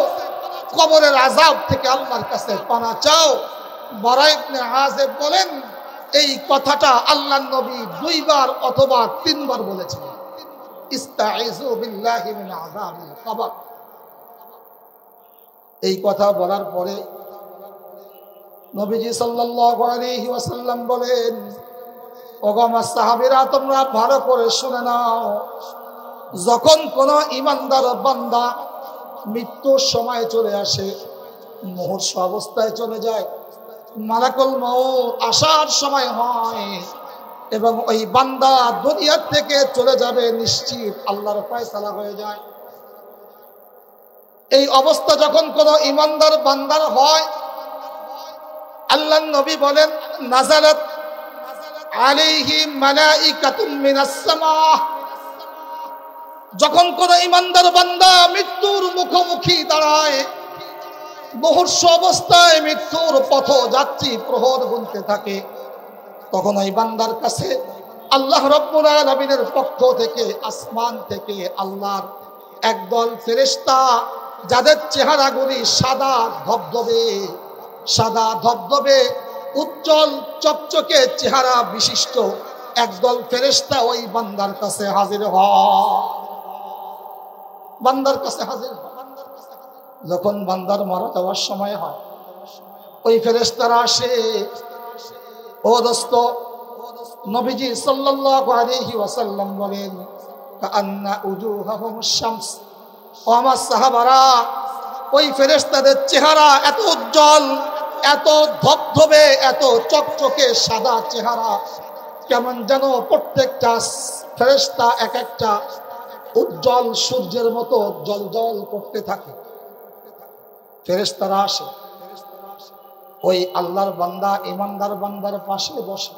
Speaker 1: কবরের আযাব থেকে আল্লাহর কাছে পানাহ চাও। বারা ইবনে আযিব বলেন এই কথাটা আল্লাহর নবী দুইবার অথবা তিনবার বলেছিলেন, ইস্তাঈযু বিল্লাহি মিন আযাবিল কবর। এই কথা বলার পরে নবীজি সাল্লাল্লাহু আলাইহি ওয়াসাল্লাম বলেন, ওগো আমার সাহাবীরা, তোমরা ভালো করে শুনে নাও, যখন কোন ঈমানদার বান্দা মৃত্যুর সময় চলে আসে, মুমূর্ষু অবস্থায় চলে যায়, মালাকুল মউত আসার সময় হয় এবং ওই বান্দা দুনিয়া থেকে চলে যাবে নিশ্চিত, আল্লাহর ফয়সালা হয়ে যায়। এই অবস্থা যখন কোন ঈমানদার বান্দার হয়, আল্লাহর নবী বলেন, নাযালাত আলাইহি মালাইকাতুম মিনাস সামাহ, যখন কোন ঈমানদার বান্দা মৃত্যুর মুখোমুখি দাঁড়ায়, মুমূর্ষু অবস্থায় মৃত্যুর পথ যাত্রী প্রহর গুনতে থাকে, তখন ওই বান্দার কাছে আল্লাহ রাব্বুল আলামিনের পক্ষ থেকে, আসমান থেকে আল্লাহর একদল ফেরেশতা, যাদের চেহারাগুলি সাদা ধবধবে উজ্জ্বল চকচকে চেহারা বিশিষ্ট একদল ফেরেশতা ওই বান্দার কাছে হাজির হয়। বান্দার কাছে হাজির হয়। যখন বান্দার মারা যাওয়ার সময় হয়, ওই ফেরেশতারা আসে। ও দোস্ত, নবীজি সাল্লাল্লাহু আলাইহি ওয়াসাল্লাম বলেন, কাআন্না উজুহাহুমুশ শামস, ও আমার সাহাবারা, ওই ফেরেশতাদের চেহারা এত উজ্জ্বল, এত ধবধবে, এত চকচকে সাদা চেহারা, কেমন যেন প্রত্যেকটা ফেরেশতা এক একটা উজ্জ্বল সূর্যের মতো জ্বলজ্বল করতে থাকে। ফেরেশতারা আসে, ওই আল্লাহর বান্দা ঈমানদার বান্দার পাশে বসে।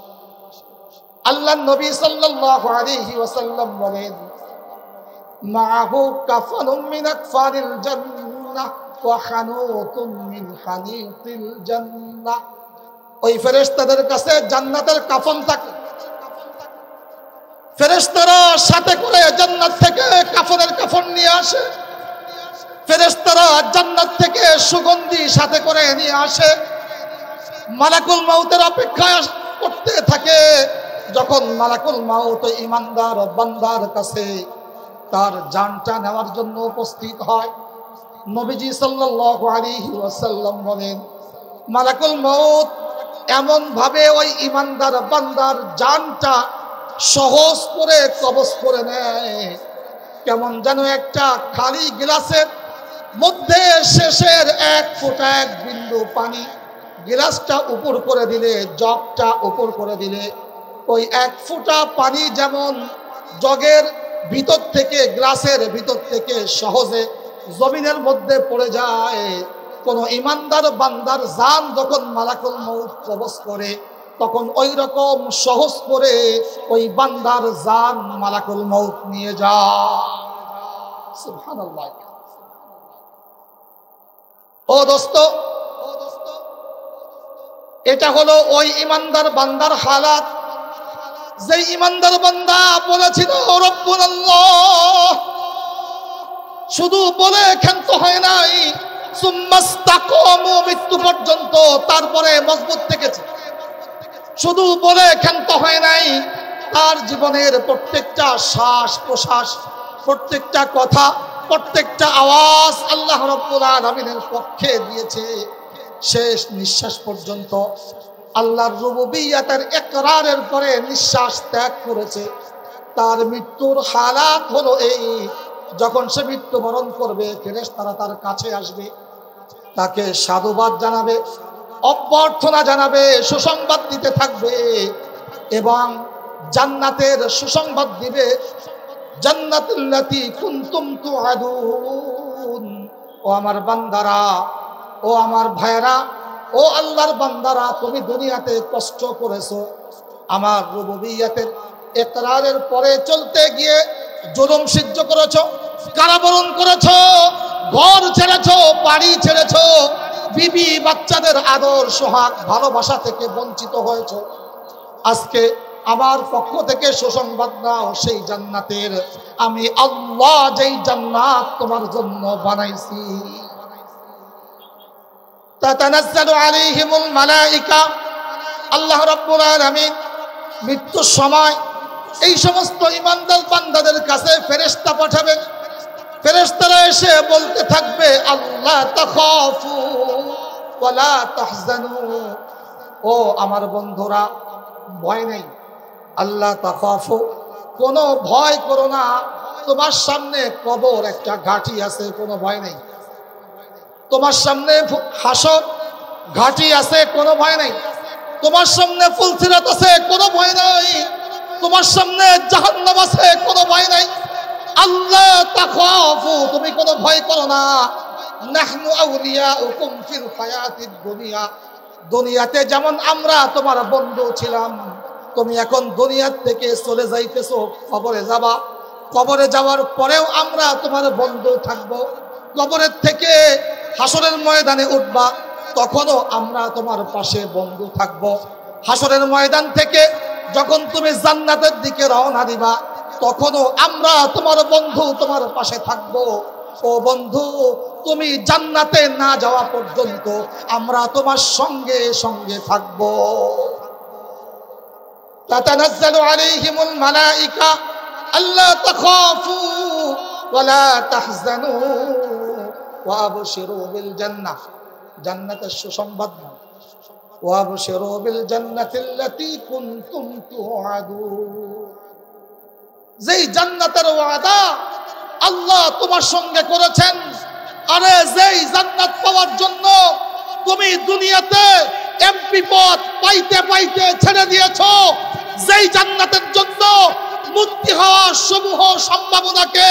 Speaker 1: আল্লাহর নবী সাল্লাল্লাহু আলাইহি ওয়াসাল্লাম বলেন, মাহু কাফানুম মিন আকফারিল জান্নাহ ওয়া হানুতুম মিন হানিতিল জান্নাহ, ওই ফেরেশতাদের কাছে জান্নাতের কাফন থাকে। ফেরেশতারা সাথে করে জান্নাত থেকে কাফনের কাফন নিয়ে আসে। ফেরেশতারা জান্নাত থেকে সুগন্ধি সাথে করে নিয়ে আসে। মালাকুল মউতের অপেক্ষা করতে থাকে। যখন মালাকুল মউত ঈমানদার বান্দার কাছে তার জানটা নেওয়ার জন্য উপস্থিত হয়, নবীজি সাল্লাল্লাহু আলাইহি ওয়াসাল্লাম বলেন, মালাকুল মউত এমন ভাবে ওই ঈমানদার বান্দার জানটা সহজ করে কবজ করে নেয়, কেমন যেন একটা খালি গ্লাসের মধ্যে শেষের এক ফোঁটা এক বিন্দু পানি, গ্লাসটা উপর করে দিলে, জগটা উপর করে দিলে, ওই এক ফোঁটা পানি যেমন জগের ভিতর থেকে, গ্লাসের ভিতর থেকে সহজে জমিনের মধ্যে পড়ে যায়, কোন ইমানদার বান্দার জান যখন মালাকুল মউত কবজ করে তখন ওই রকম সহজ করে ওই বান্দার জান মালাকুল মউত নিয়ে যায়। সুবহানাল্লাহ। ও দোস্ত, এটা হলো ওই ইমানদার বান্দার হালাত, যে ইমানদার বান্দা বলেছিল রব্বুনাল্লাহ, শুধু বলে ক্ষান্ত হয় নাই, সুম্মাস্তাকামু, মৃত্যু পর্যন্ত তারপরে মজবুত থেকেছে। শুধু বলে ক্ষান্ত হয় নাই, তার জীবনের প্রত্যেকটা শ্বাস প্রশ্বাস, প্রত্যেকটা কথা, প্রত্যেকটা আওয়াজ আল্লাহ রাব্বুল আলামিনের পক্ষে দিয়েছে। শেষ নিঃশ্বাস পর্যন্ত আল্লাহর রুবুবিয়্যাতের ইকরারের পরে নিঃশ্বাস ত্যাগ করেছে। তার মৃত্যুর হালাত হলো এই, যখন সে মৃত্যুবরণ করবে ফেরেশতারা তার কাছে আসবে, তাকে সাধুবাদ জানাবে, অভ্যর্থনা জানাবে, সুসংবাদ দিতে থাকবে এবং জান্নাতের সুসংবাদ দিবে। জান্নাতুল্লাতী কুনতুম তুআদুন। ও আমার বান্দারা, ও আমার ভাইরা, ও আল্লাহর বান্দারা, তুমি দুনিয়াতে কষ্ট করেছো, আমার রুবুবিয়্যাতের ইকরারের পরে চলতে গিয়ে জুলুম সহ্য করেছো, কারাবরণ করেছো, ঘর ছেড়েছো, বাড়ি ছেড়েছো, বিবি বাচ্চাদের আদর সোহাগ ভালোবাসা থেকে বঞ্চিত হয়েছো। আজকে আমার পক্ষ থেকে সুসংবাদ নাও সেই জান্নাতের, আমি আল্লাহ যেই জান্নাত তোমার জন্য বানাইছি। তাতানাজ্জালু আলাইহিমুল মালাইকা, আল্লাহ রাব্বুল আলামিন মৃত্যুর সময় এই সমস্ত ঈমানদার বান্দাদের কাছে ফেরেশতা পাঠাবেন। ফেরেশতারা এসে বলতে থাকবে, আল্লাহ তাখাফু ওয়ালা তাহজানু। ও আমার বন্ধুরা, ভয় নেই, আল্লাহ তাখাফু, কোনো ভয় করো না, তোমার সামনে কবর একটা ঘাঁটি আছে, কোনো ভয় নেই। তোমার সামনে হাসর ঘাঁটি আছে, কোনো ভয় নেই। তোমার সামনে ফুলসিরাত আছে, কোনো ভয় নাই। তোমার সামনে জাহান্নাম আছে, কোনো ভয় নাই। আল্লাহ তাখাফু, তুমি কোনো ভয় করো না। নাহনু আউলিয়াউকুম ফিল হায়াতিদ দুনিয়া, দুনিয়াতে যেমন আমরা তোমার বন্ধু ছিলাম, তুমি এখন দুনিয়া থেকে চলে যাইতেছো, কবরে যাবা, কবরে যাওয়ার পরেও আমরা তোমার বন্ধু থাকবো। কবরের থেকে হাসরের ময়দানে উঠবা, তখনও আমরা তোমার পাশে বন্ধু থাকবো। হাসরের ময়দান থেকে যখন তুমি জান্নাতের দিকে রওনা দিবা, তখনও আমরা তোমার বন্ধু, তোমার পাশে থাকবো। ও বন্ধু, তুমি জান্নাতে না যাওয়া পর্যন্ত আমরা তোমার সঙ্গে সঙ্গে থাকবো। তাতানাজ্জালু আলাইহিমুল মালাইকা আল্লা তাখাফু ওয়ালা তাহজানু ওয়া আবশিরু বিল জান্নাহ, জান্নাতের সুসংবাদ নাও। ওয়া আবশিরু বিল জান্নাতিল্লাতী কুনতুম তুআদুন, যেই জান্নাতের ওয়াদা আল্লাহ তোমার সঙ্গে করেছেন। আরে যেই জান্নাত পাওয়ার জন্য তুমি দুনিয়াতে এমপি পদ পাইতে পাইতে ছেড়ে দিয়েছো, যেই জান্নাতের জন্য মুক্তি হওয়ার সমূহ সম্ভাবনাকে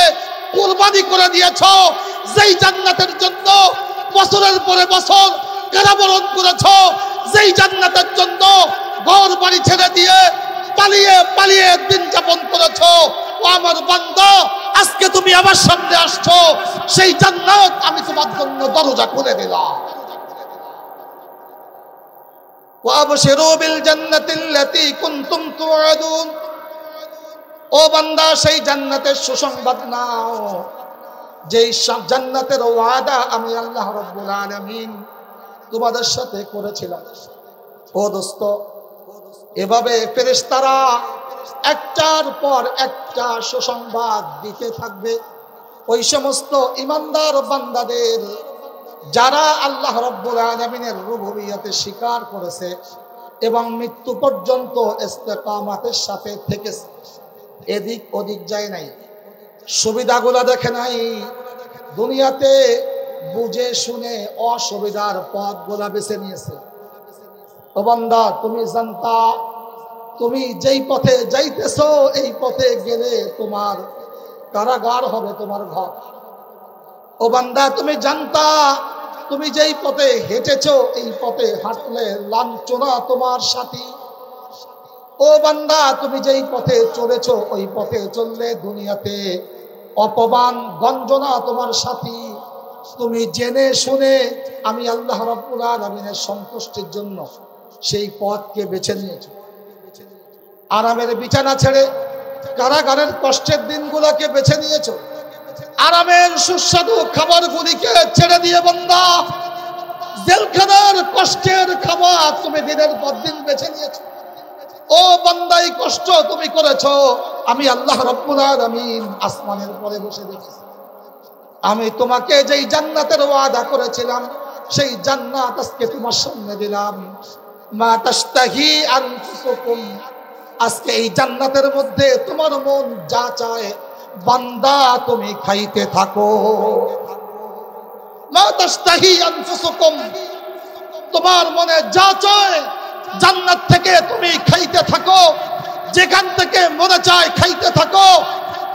Speaker 1: কুরবানি করে দিয়েছো, যেই জান্নাতের জন্য বছরের পরে বছর কারাবরণ করেছো, যেই জান্নাতের জন্য ঘর বাড়ি ছেড়ে দিয়ে পালিয়ে পালিয়ে দিন যাপন করেছো, ও আমার বান্দা, আজকে তুমি আমার সামনে আসছো, সেই জান্নাত আমি তোমার জন্য দরজা খুলে দিলাম। ওয়া আবশিরু বিল জান্নাতিল্লাতী কুনতুম তুআদুন। ও বান্দা, সেই জান্নাতের সুসংবাদ নাও, যেই জান্নাতের ওয়াদা আমি আল্লাহ রাব্বুল আলামিন তোমাদের সাথে করেছিলাম। ও দোস্ত, এভাবে ফেরেশতারা একটার পর একটা সুসংবাদ দিতে থাকবে ওই সমস্ত ঈমানদার বান্দাদের, যারা আল্লাহ রাব্বুল আলামিনের রুবুবিয়্যাতে স্বীকার করেছে এবং মৃত্যু পর্যন্ত ইস্তেকামাতের সাথে থেকেছে, এদিক ওদিক যায় নাই, সুবিধাগুলো দেখে নাই, দুনিয়াতে বুঝে শুনে অসুবিধার পথগুলা বেছে নিয়েছে। ও বান্দা, তুমি জানতা তুমি যেই পথে যাইতেছো, এই পথে গেলে তোমার কারাগার হবে তোমার ঘর। ও বান্দা, তুমি জানতা তুমি যেই পথে হেঁটেছো এই পথে হাঁটলে লাঞ্ছনা তোমার সাথী। ও বান্দা, তুমি যেই পথে চলেছো ওই পথে চললে দুনিয়াতে অপমান গঞ্জনা তোমার সাথী। তুমি জেনে শুনে আমি আল্লাহ রাব্বুল আলামিনের সন্তুষ্টির জন্য সেই পথকে বেছে নিয়েছো। আরামের বিছানা ছেড়ে কারাগারের কষ্টের দিনগুলোকে বেছে নিয়েছো। আরামের সুস্বাদু খাবারগুলিকে ছেড়ে দিয়ে বান্দা জেলখানার কষ্টের খাবার তুমি দিনের পর দিন বেছে নিয়েছো। ও বান্দা, এই কষ্ট তুমি করেছো, আমি আল্লাহ রাব্বুল আলামিন আসমানের পরে বসে দেখেছি। আমি তোমাকে যেই জান্নাতের ওয়াদা করেছিলাম সেই জান্নাত আজকে তোমার সামনে দিলাম। মা তাশতাহি আনফুসুকুম, আজকে এই জান্নাতের মধ্যে তোমার মন যা চায় বান্দা তুমি খাইতে থাকো। মা তাশতাহি আনফুসুকুম, তোমার মনে যা চায় জান্নাত থেকে তুমি খাইতে থাকো, যেখান থেকে মনে চায় খাইতে থাকো।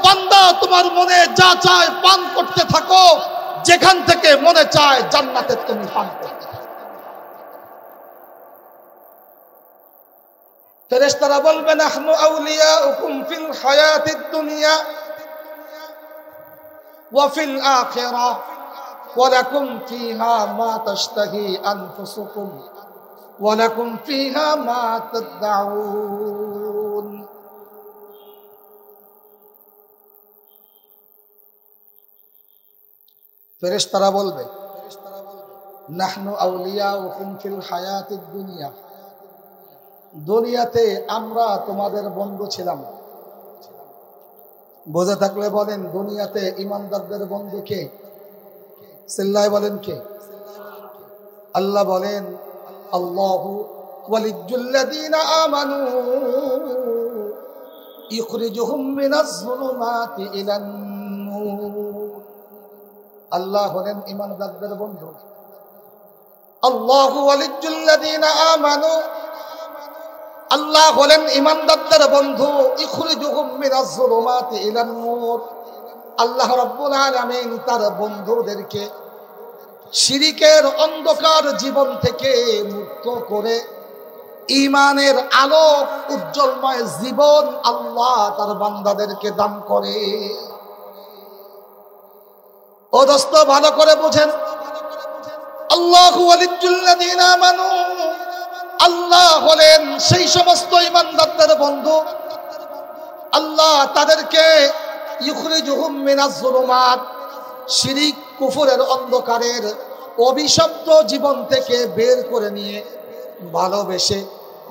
Speaker 1: বান্দা, তোমার মনে যা চায় পান করতে থাকো, যেখান থেকে মনে চায় জান্নাতে তুমি পান করতে থাকো। ফেরেশতারা বলবে নাহনু আউলিয়াউকুম ফিল হায়াতিদ দুনিয়া ওয়া ফিল আখিরাহ ওয়া লাকুম ফিহা মা তাশতাহি আনফুসুকুম ওয়া লাকুম ফিহা মা তাদউন। ফেরেশতারা বলবে নাহনু আউলিয়াউকুম ফিল হায়াতিদ দুনিয়া, দুনিয়াতে আমরা তোমাদের বন্ধু ছিলাম। বোঝা থাকলে বলেন, দুনিয়াতে ইমানদারদের বন্ধু কে? সিল্লায় বলেন কে? আল্লাহ বলেন আল্লাহু ওয়ালিয়্যুল্লাযীনা আমানু ইখরিজুহুম মিনাজ যুলুমাতি ইলান নূর। আল্লাহ হলেন ইমানদারদের বন্ধু। আল্লাহু ওয়ালিয়্যুল্লাযীনা আমানু, আল্লাহ হলেন ইমানদারদের বন্ধু। ইখরিজুহুম মিনাজ যুলুমাতি ইলান নূর, আল্লাহ রাব্বুল আলামিন তার বন্ধুদেরকে শিরিকের অন্ধকার জীবন থেকে মুক্ত করে ঈমানের আলোক উজ্জ্বলময় জীবন আল্লাহ তার বান্দাদেরকে দান করে। ও দোস্ত, ভালো করে বুঝেন, আল্লাহু ওয়ালিয়্যুল্লাযীনা আমানু, আল্লাহ হলেন সেই সমস্ত ইমানদারদের বন্ধু। আল্লাহ তাদেরকে ইখরিজুহুম মিনাজ যুলুমাত, শিরিক কুফরের অন্ধকারের অভিশপ্ত জীবন থেকে বের করে নিয়ে ভালোবেসে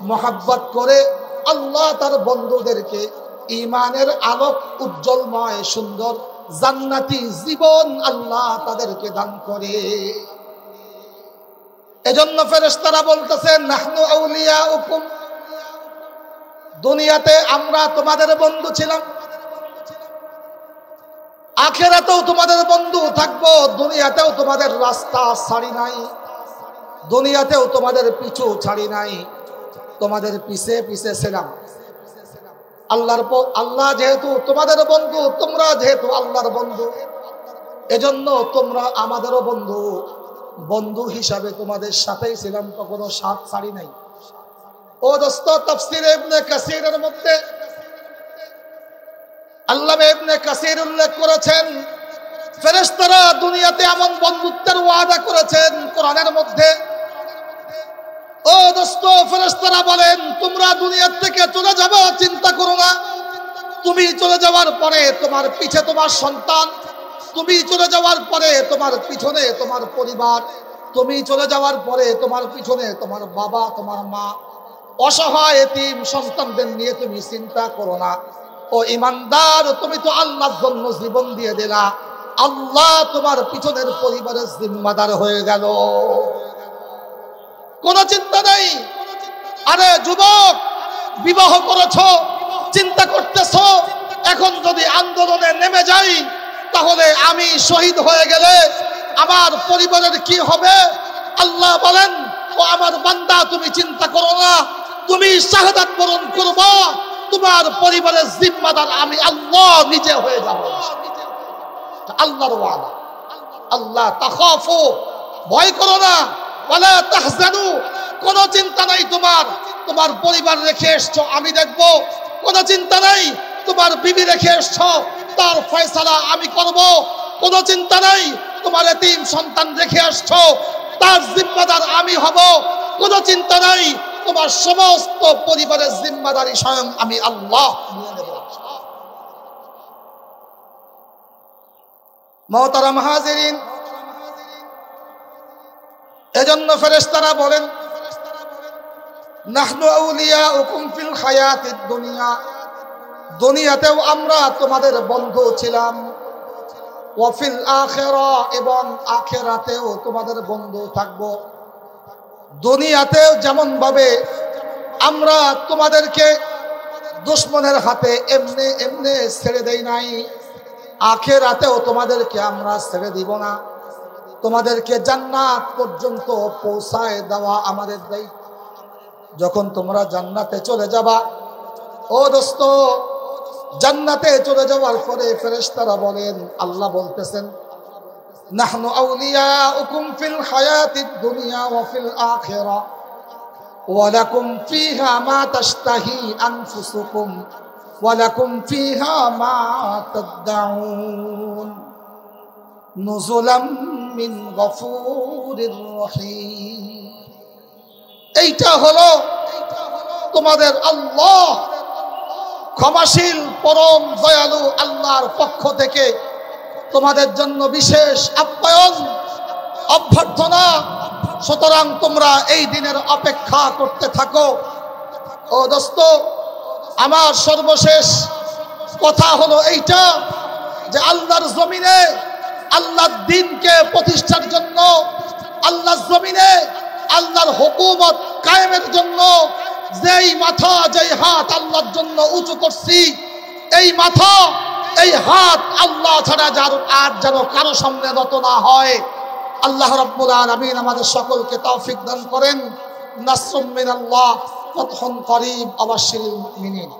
Speaker 1: মহব্বত করে আল্লাহ তার বন্ধুদেরকে ঈমানের আলোক উজ্জ্বলময় সুন্দর জান্নাতি জীবন আল্লাহ তাদেরকে দান করে। এজন্য ফেরেশতারা বলতেছেন নাহনু আউলিয়াউকুম, দুনিয়াতে আমরা তোমাদের বন্ধু ছিলাম, আখিরাতেও তোমাদের বন্ধু থাকবো। দুনিয়াতেও তোমাদের রাস্তা ছাড়ি নাই, দুনিয়াতেও তোমাদের পিছু ছাড়ি নাই, তোমাদের পিছে পিছে ছিলাম। আল্লাহ যেহেতু তোমাদের বন্ধু, তোমরা যেহেতু আল্লাহর বন্ধু, এজন্য তোমরা আমাদেরও বন্ধু। বন্ধু হিসাবে তোমাদের সাথেই ছিলাম, কখনো সাথ ছাড়ি নাই। ও দোস্ত, তাফসীর ইবনে কাসীরের মধ্যে আল্লামা ইবনে কাসীর উল্লেখ করেছেন ফেরেশতারা দুনিয়াতে এমন বন্ধুত্বের ওয়াদা করেছেন কোরআনের মধ্যে। ও দোস্ত, ফেরেশতারা বলেন তোমরা দুনিয়ার থেকে চলে যাবে, চিন্তা করো না। তুমি চলে যাওয়ার পরে তোমার পিছে তোমার সন্তান, তুমি চলে যাওয়ার পরে তোমার পিছনে তোমার পরিবার, তুমি চলে যাওয়ার পরে তোমার পিছনে তোমার বাবা, তোমার মা, অসহায় এতিম সন্তানদের নিয়ে তুমি চিন্তা করো না। ও ইমানদার, তুমি তো আল্লাহর জন্য জীবন দিয়ে দিলা, আল্লাহ তোমার পিছনের পরিবারের জিম্মাদার হয়ে গেল, কোন চিন্তা নেই। আরে যুবক, বিবাহ করেছো, চিন্তা করতেছো এখন যদি আন্দোলনে নেমে যাই তাহলে আমি শহীদ হয়ে গেলে আমার পরিবারের কি হবে? আল্লাহ বলেন ও আমার বান্দা, তুমি চিন্তা করো না, তুমি শাহাদাত বরণ করবা, তোমার পরিবারের জিম্মাদার আমি আল্লাহ নিজে হয়ে যাব। আল্লাহর ওয়াদা। আল্লাহ তাখাফু, ভয় করো না, ওয়ালা তাহজানু, কোনো চিন্তা নাই তোমার। তোমার পরিবার রেখে এসছো, আমি দেখবো, কোনো চিন্তা নাই। তোমার বিবি রেখে এসছো, তার ফয়সালা আমি করব, কোনো চিন্তা নাই। তোমার এতিম সন্তান রেখে আসছো, তার জিম্মাদার আমি হব, কোনো চিন্তা নাই। তোমার সমস্ত পরিবারের জিম্মাদারি স্বয়ং আমি আল্লাহ নিয়ে নেব। মুহতারাম হাজিরিন, এজন্য ফেরেশতারা বলেন, নাহনু আউলিয়াউকুম ফিল হায়াতিদ দুনিয়া, দুনিয়াতেও আমরা তোমাদের বন্ধু ছিলাম, ওয়া ফিল আখিরা, এবং আখিরাতেও তোমাদের বন্ধু থাকব। দুনিয়াতেও যেমন ভাবে আমরা তোমাদেরকে দুশমনের হাতে এমনি এমনি ছেড়ে দেই নাই, আখিরাতেও তোমাদেরকে আমরা ছেড়ে দিব না। তোমাদেরকে জান্নাত পর্যন্ত পৌঁছায় দেওয়া আমাদের দায়িত্ব। যখন তোমরা জান্নাতে চলে যাবা, ও দোস্ত, জান্নাতে চলে যাওয়ার পরে ফেরেশতারা বলেন, আল্লাহ বলতেছেন, নাহনু আউলিয়াউকুম ফিল হায়াতিদ দুনিয়া ওয়া ফিল আখিরা ওয়া লাকুম ফিহা মা তাশতাহি আনফুসুকুম ওয়া লাকুম ফিহা মা তাদউন নুজুলাম মিন গফুরির রহিম। এইটা হলো তোমাদের আল্লাহ ক্ষমাশীল পরম দয়ালু আল্লাহর পক্ষ থেকে তোমাদের জন্য বিশেষ আপ্যায়ন, অভ্যর্থনা। সুতরাং তোমরা এই দিনের অপেক্ষা করতে থাকো। ও দোস্ত, আমার সর্বশেষ কথা হলো এইটা, যে আল্লাহর জমিনে আল্লাহর দ্বীনকে প্রতিষ্ঠার জন্য, আল্লাহর জমিনে আল্লাহর হুকুমত কায়েমের জন্য যেই মাথা, যেই হাত আল্লাহর জন্য উঁচু করছি, এই মাথা, এই হাত আল্লাহ ছাড়া আর যেন কারো সামনে নত না হয়। আল্লাহ রাব্বুল আলামিন আমাদের সকলকে তৌফিক দান করেন। নাসরুম মিনাল্লাহ, ফাতহুন করিব, ওয়া বাশশিরিল মুমিনিন।